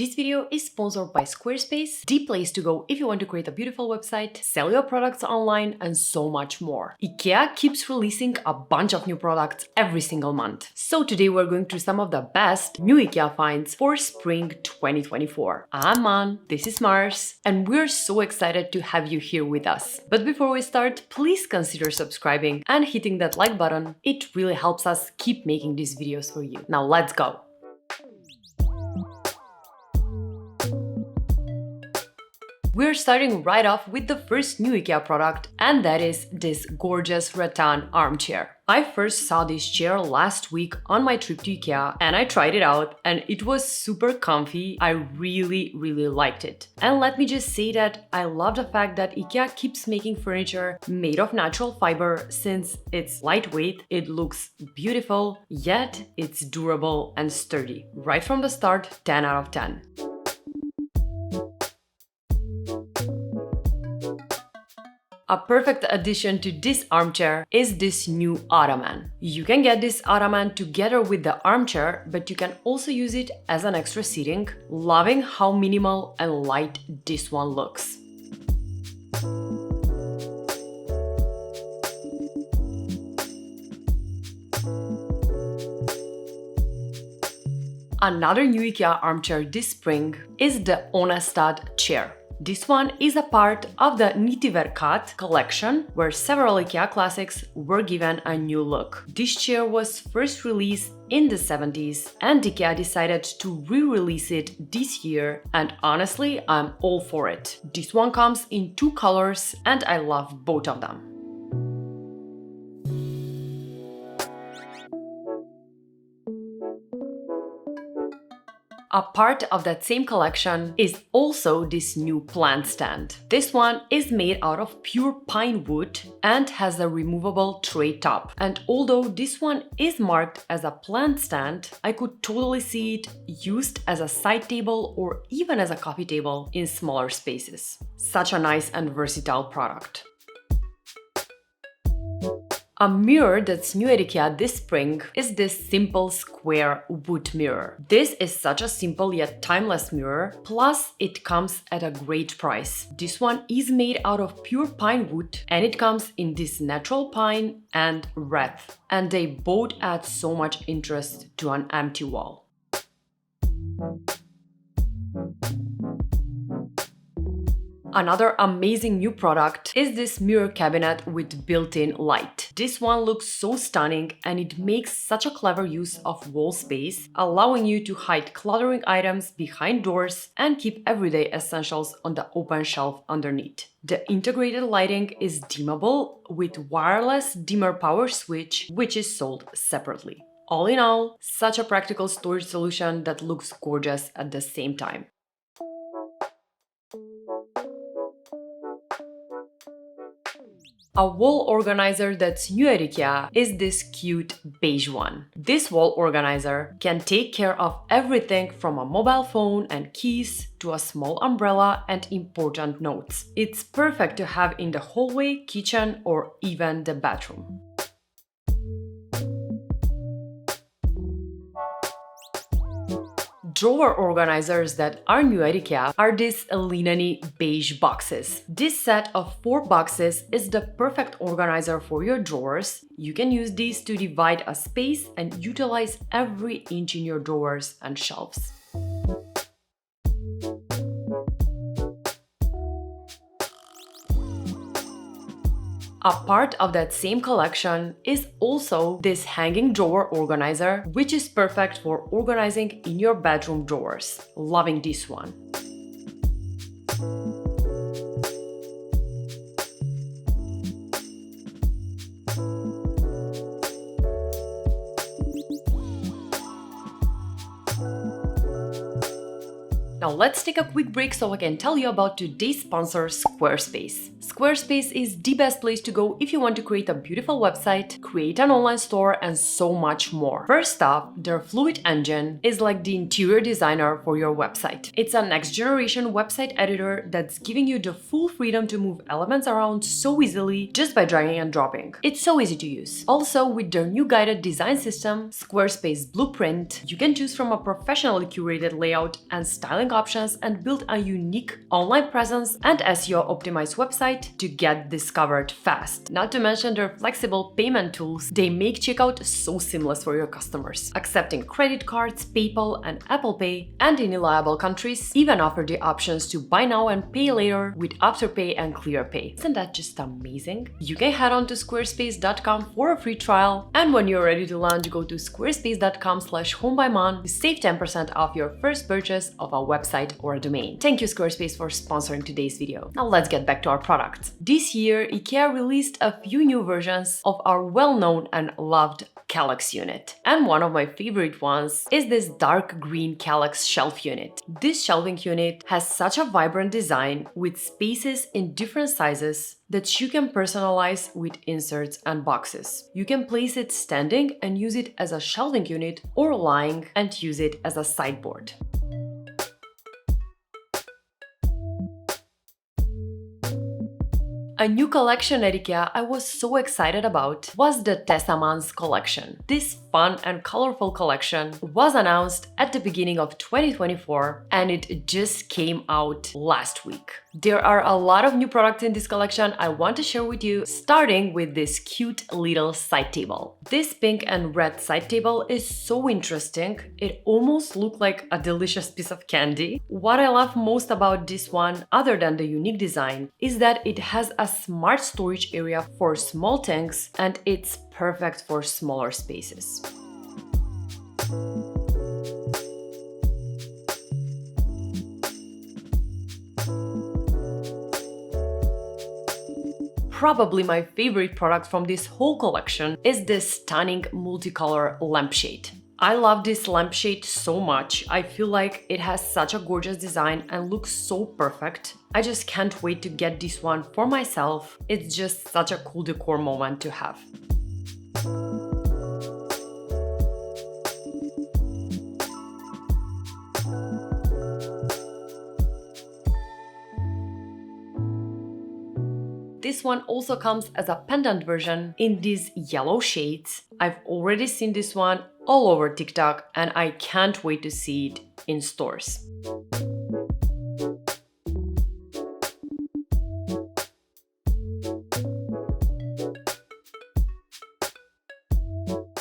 This video is sponsored by Squarespace, the place to go if you want to create a beautiful website, sell your products online, and so much more. Ikea keeps releasing a bunch of new products every single month. So today we're going through some of the best new Ikea finds for spring 2024. I'm Man, this is Mars, and we're so excited to have you here with us. But before we start, please consider subscribing and hitting that like button. It really helps us keep making these videos for you. Now let's go! We're starting right off with the first new Ikea product, and that is this gorgeous rattan armchair. I first saw this chair last week on my trip to Ikea and I tried it out and it was super comfy. I really liked it. And let me just say that I love the fact that Ikea keeps making furniture made of natural fiber. Since it's lightweight, it looks beautiful, yet it's durable and sturdy. Right from the start, 10 out of 10. A perfect addition to this armchair is this new Ottoman. You can get this Ottoman together with the armchair, but you can also use it as an extra seating. Loving how minimal and light this one looks. Another new Ikea armchair this spring is the Onestad chair. This one is a part of the FRYKSÅS collection, where several Ikea classics were given a new look. This chair was first released in the 70s, and Ikea decided to re-release it this year, and honestly, I'm all for it. This one comes in two colors, and I love both of them. A part of that same collection is also this new plant stand. This one is made out of pure pine wood and has a removable tray top. And although this one is marked as a plant stand, I could totally see it used as a side table or even as a coffee table in smaller spaces. Such a nice and versatile product. A mirror that's new at Ikea this spring is this simple square wood mirror. This is such a simple yet timeless mirror, plus it comes at a great price. This one is made out of pure pine wood and it comes in this natural pine and red. And they both add so much interest to an empty wall. Another amazing new product is this mirror cabinet with built-in light. This one looks so stunning and it makes such a clever use of wall space, allowing you to hide cluttering items behind doors and keep everyday essentials on the open shelf underneath. The integrated lighting is dimmable with wireless dimmer power switch, which is sold separately. All in all, such a practical storage solution that looks gorgeous at the same time. A wall organizer that's new at Ikea is this cute beige one. This wall organizer can take care of everything from a mobile phone and keys to a small umbrella and important notes. It's perfect to have in the hallway, kitchen, or even the bathroom. Drawer organizers that are new at Ikea are these linen-y beige boxes. This set of 4 boxes is the perfect organizer for your drawers. You can use these to divide a space and utilize every inch in your drawers and shelves. A part of that same collection is also this hanging drawer organizer, which is perfect for organizing in your bedroom drawers. Loving this one. Now let's take a quick break so I can tell you about today's sponsor, Squarespace. Squarespace is the best place to go if you want to create a beautiful website, create an online store, and so much more. First up, their Fluid engine is like the interior designer for your website. It's a next-generation website editor that's giving you the full freedom to move elements around so easily just by dragging and dropping. It's so easy to use. Also, with their new guided design system, Squarespace Blueprint, you can choose from a professionally curated layout and styling shelving options and build a unique online presence and SEO optimized website to get discovered fast. Not to mention their flexible payment tools, they make checkout so seamless for your customers, accepting credit cards, PayPal and Apple Pay, and in reliable countries even offer the options to buy now and pay later with Afterpay and ClearPay. Isn't that just amazing? You can head on to squarespace.com for a free trial, and when you're ready to launch, go to squarespace.com/homebyman to save 10% off your first purchase of a website or a domain. Thank you Squarespace for sponsoring today's video. Now let's get back to our products. This year, Ikea released a few new versions of our well-known and loved Kallax unit. And one of my favorite ones is this dark green Kallax shelf unit. This shelving unit has such a vibrant design with spaces in different sizes that you can personalize with inserts and boxes. You can place it standing and use it as a shelving unit, or lying and use it as a sideboard. A new collection at Ikea I was so excited about was the TESAMMANS collection. This fun and colorful collection was announced at the beginning of 2024 and it just came out last week. There are a lot of new products in this collection I want to share with you, starting with this cute little side table. This pink and red side table is so interesting, it almost looks like a delicious piece of candy. What I love most about this one, other than the unique design, is that it has a smart storage area for small things and it's perfect for smaller spaces. Probably my favorite product from this whole collection is this stunning multicolor lampshade. I love this lampshade so much. I feel like it has such a gorgeous design and looks so perfect. I just can't wait to get this one for myself. It's just such a cool decor moment to have. This one also comes as a pendant version in these yellow shades. I've already seen this one all over TikTok and I can't wait to see it in stores.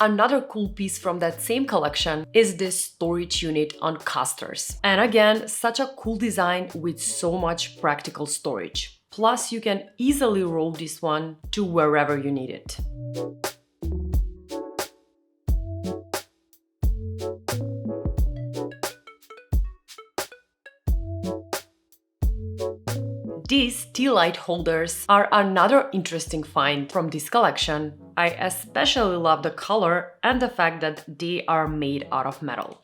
Another cool piece from that same collection is this storage unit on casters. And again, such a cool design with so much practical storage. Plus, you can easily roll this one to wherever you need it. These tea light holders are another interesting find from this collection. I especially love the color and the fact that they are made out of metal.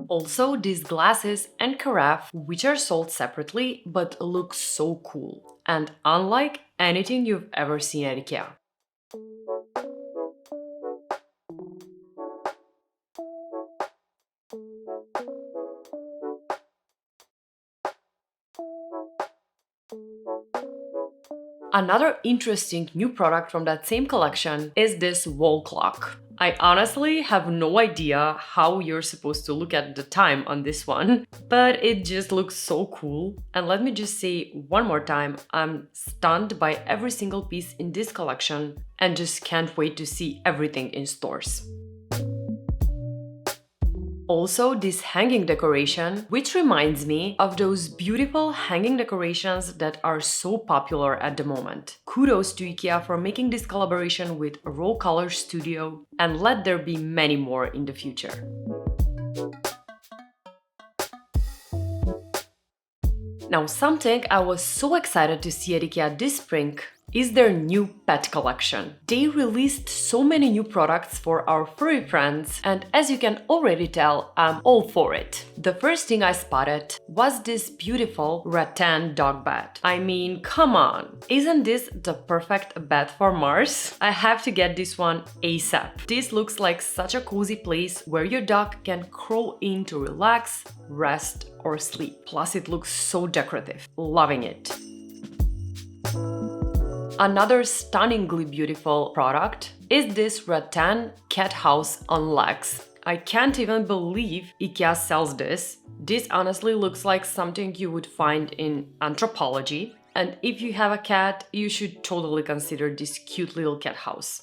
Also, these glasses and carafe, which are sold separately but look so cool and unlike anything you've ever seen at Ikea. Another interesting new product from that same collection is this wall clock. I honestly have no idea how you're supposed to look at the time on this one, but it just looks so cool. And let me just say one more time, I'm stunned by every single piece in this collection and just can't wait to see everything in stores. Also, this hanging decoration, which reminds me of those beautiful hanging decorations that are so popular at the moment. Kudos to Ikea for making this collaboration with Raw Color Studio, and let there be many more in the future. Now, something I was so excited to see at Ikea this spring is their new pet collection. They released so many new products for our furry friends, and as you can already tell, I'm all for it. The first thing I spotted was this beautiful rattan dog bed. I mean, come on! Isn't this the perfect bed for Mars? I have to get this one ASAP. This looks like such a cozy place where your dog can crawl in to relax, rest, or sleep. Plus, it looks so decorative. Loving it. Another stunningly beautiful product is this Rattan cat house on legs. I can't even believe Ikea sells this. This honestly looks like something you would find in anthropology. And if you have a cat, you should totally consider this cute little cat house.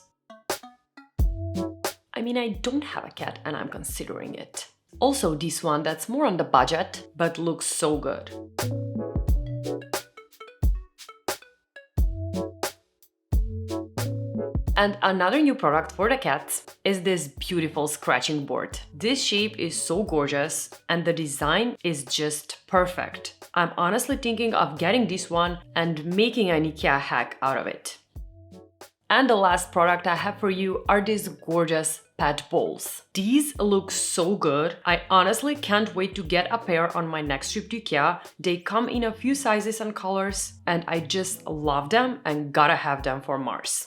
I mean, I don't have a cat and I'm considering it. Also this one that's more on the budget, but looks so good. And another new product for the cats is this beautiful scratching board. This shape is so gorgeous and the design is just perfect. I'm honestly thinking of getting this one and making an IKEA hack out of it. And the last product I have for you are these gorgeous pet bowls. These look so good. I honestly can't wait to get a pair on my next trip to IKEA. They come in a few sizes and colors and I just love them and gotta have them for Mars.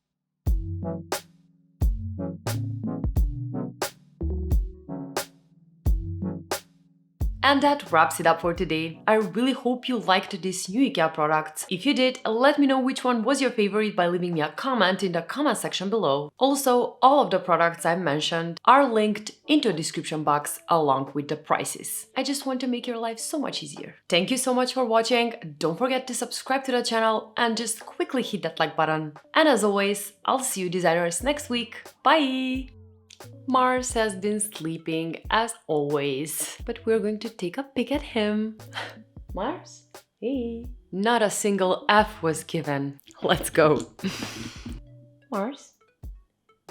And that wraps it up for today. I really hope you liked these new IKEA products. If you did, let me know which one was your favorite by leaving me a comment in the comment section below. Also, all of the products I mentioned are linked into the description box along with the prices. I just want to make your life so much easier. Thank you so much for watching. Don't forget to subscribe to the channel and just quickly hit that like button. And as always, I'll see you designers next week. Bye! Mars has been sleeping as always, but we're going to take a peek at him. Mars? Hey! Not a single F was given. Let's go! Mars?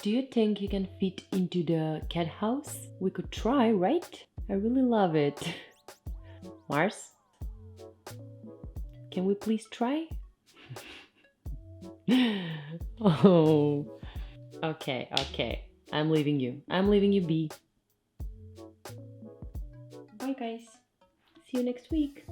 Do you think you can fit into the cat house? We could try, right? I really love it. Mars? Can we please try? Oh. Okay. I'm leaving you. I'm leaving you be. Bye guys. See you next week.